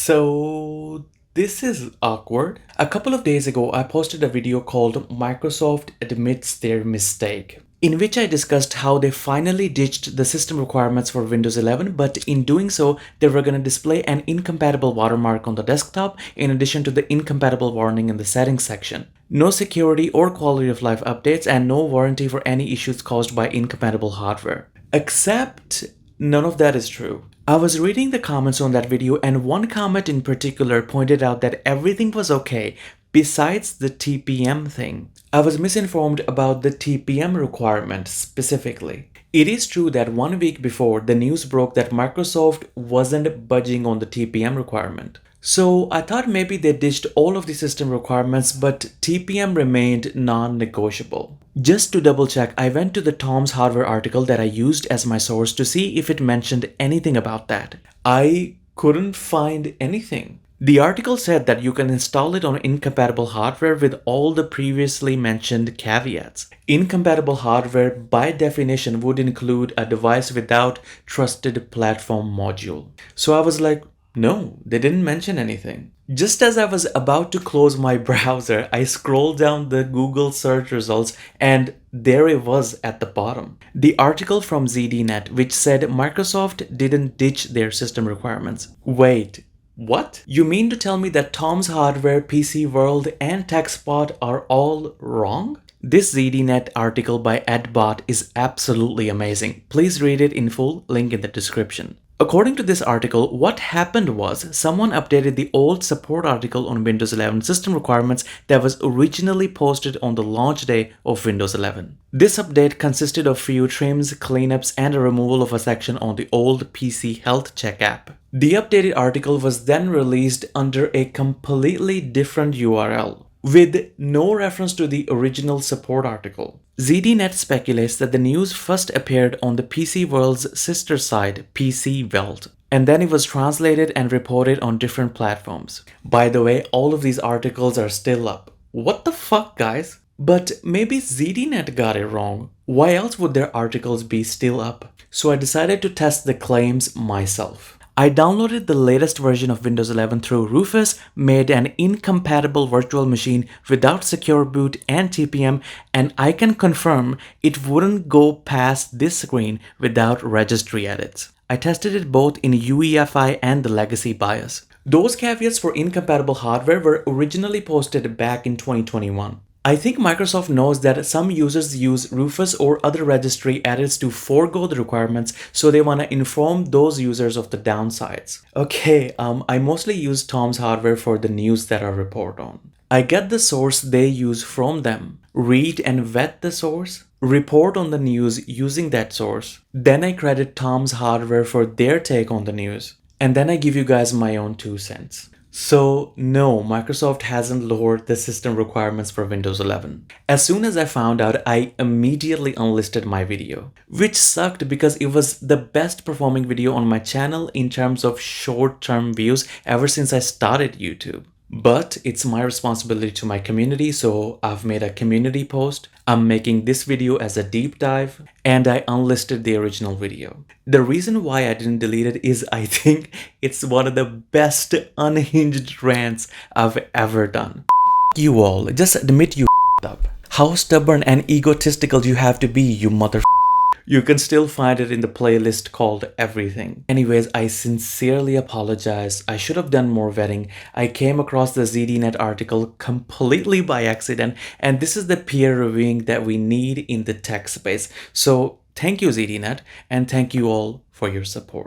So this is awkward. A couple of days ago, I posted a video called Microsoft Admits Their Mistake, in which I discussed how they finally ditched the system requirements for Windows 11, but in doing so, they were going to display an incompatible watermark on the desktop in addition to the incompatible warning in the settings section. No security or quality of life updates and no warranty for any issues caused by incompatible hardware. Except none of that is true. I was reading the comments on that video and one comment in particular pointed out that everything was okay besides the TPM thing. I was misinformed about the TPM requirement specifically. It is true that 1 week before, the news broke that Microsoft wasn't budging on the TPM requirement. So I thought maybe they ditched all of the system requirements, but TPM remained non-negotiable. Just to double check, I went to the Tom's Hardware article that I used as my source to see if it mentioned anything about that. I couldn't find anything. The article said that you can install it on incompatible hardware with all the previously mentioned caveats. Incompatible hardware by definition would include a device without trusted platform module. So I was like, no, they didn't mention anything. Just as I was about to close my browser, I scrolled down the Google search results and there it was at the bottom. The article from ZDNet, which said Microsoft didn't ditch their system requirements. Wait, what? You mean to tell me that Tom's Hardware, PC World, and TechSpot are all wrong? This ZDNet article by EdBot is absolutely amazing. Please read it in full, link in the description. According to this article, what happened was someone updated the old support article on Windows 11 system requirements that was originally posted on the launch day of Windows 11. This update consisted of few trims, cleanups, and a removal of a section on the old PC Health Check app. The updated article was then released under a completely different URL, with no reference to the original support article. ZDNet speculates that the news first appeared on the PC World's sister site, PC Welt, and then it was translated and reported on different platforms. By the way, all of these articles are still up. What the fuck, guys? But maybe ZDNet got it wrong. Why else would their articles be still up? So I decided to test the claims myself. I downloaded the latest version of Windows 11 through Rufus, made an incompatible virtual machine without secure boot and TPM, and I can confirm it wouldn't go past this screen without registry edits. I tested it both in UEFI and the legacy BIOS. Those caveats for incompatible hardware were originally posted back in 2021. I think Microsoft knows that some users use Rufus or other registry edits to forego the requirements, so they want to inform those users of the downsides. Okay, I mostly use Tom's Hardware for the news that I report on. I get the source they use from them, read and vet the source, report on the news using that source, then I credit Tom's Hardware for their take on the news, and then I give you guys my own 2 cents. So no, Microsoft hasn't lowered the system requirements for Windows 11. As soon as I found out, I immediately unlisted my video, which sucked because it was the best performing video on my channel in terms of short-term views ever since I started YouTube. But it's my responsibility to my community, so I've made a community post. I'm making this video as a deep dive, and I unlisted the original video. The reason why I didn't delete it is I think it's one of the best unhinged rants I've ever done. You all, just admit you up. How stubborn and egotistical do you have to be, you mother. You can still find it in the playlist called Everything. Anyways, I sincerely apologize. I should have done more vetting. I came across the ZDNet article completely by accident, and this is the peer reviewing that we need in the tech space. So thank you, ZDNet, and thank you all for your support.